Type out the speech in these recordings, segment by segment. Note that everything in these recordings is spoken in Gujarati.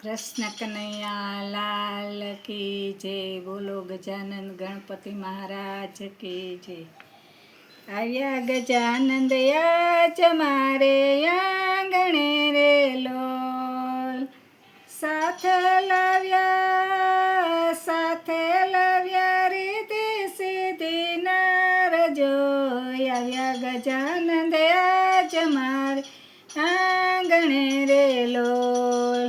કૃષ્ણ કનૈયા લાલ કી જય. બોલો ગજાનંદ ગણપતિ મહારાજ કી જય. આવ્યા ગજાનંદ આજ મારે આંગણે રે લોલ. સાથે લાવ્યા રીતિ સીધી નાર જોઈ. આવ્યા ગજાનંદ આજ મારે આંગણે રે લોલ.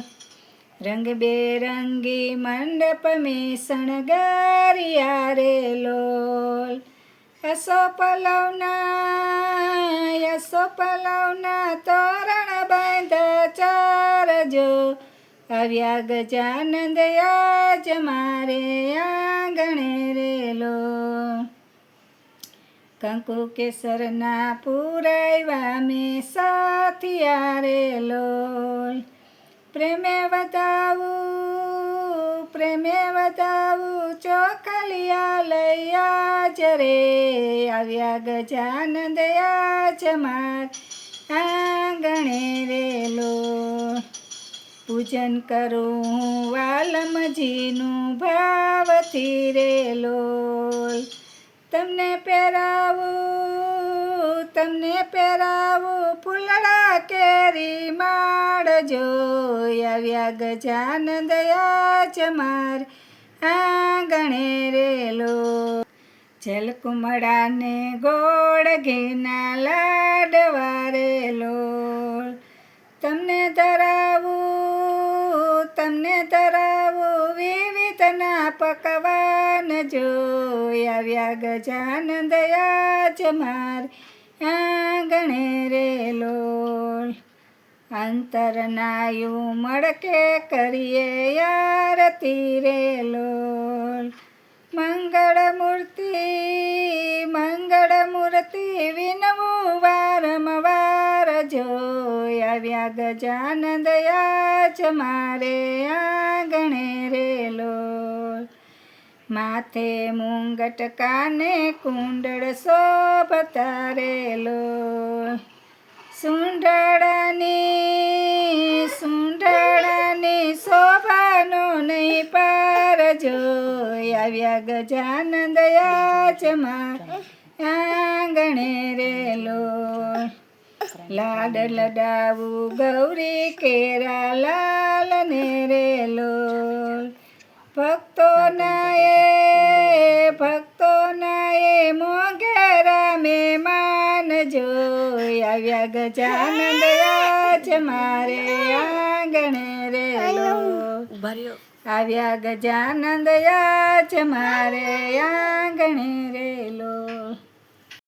રંગબેરંગી મંડપ મેં શણગાર્યા રે લોલ. યસો પલવના તોરણ બાંધા ચાર જો. આવ્યા ગજાનંદ આજ મારે આંગણે રે લોલ. કંકુ કેસરના પુરાવ્યા મેં સાથિયા રે લોલ. પ્રેમે વધાવું ચોખલિયા લૈયા જ રે. આવ્યા ગજાનંદ આજ માર આંગણે રે લોલ. પૂજન કરું વાલમજીનું ભાવથી રે લોલ. તમને પહેરાવું ફૂલડા કેરી માળ જોઈ. આવ્યા ગજાનંદ આજ માર આંગણે રે લોલ. જલકુમડાને ગોળ ઘીના લાડવા રે લોલ. તમને ધરાવું વિવિધના પકવાન જોઈ. આવ્યા ગજાનંદ આજ માર આંગણે રે લોલ. અંતરનાયું મળકે કરીએ આરતી રે લોલ. મંગળ મૂર્તિ વિનવું વારંવાર જોઈ. આવ્યા ગજાનંદ આજ મારે આંગણે રે લોલ. માથે મુંગટ કાને કુંડળ શોભતા રે લોલ. સુંઢળાની શોભાનો નહીં પાર જોઈ. આવ્યા ગજાનંદ આજ માર આંગણે રે લોલ. લાડ લડાવું ગૌરી કેરા લાલ ને રે લોલ. ભક્તોના એ મોંઘેરા મહેમાન જોઈ. આવ્યા ગજાનંદ આજ મારે આંગણે રે લોલ. આવ્યા ગજાનંદ આજ મારે આંગણે રે લોલ.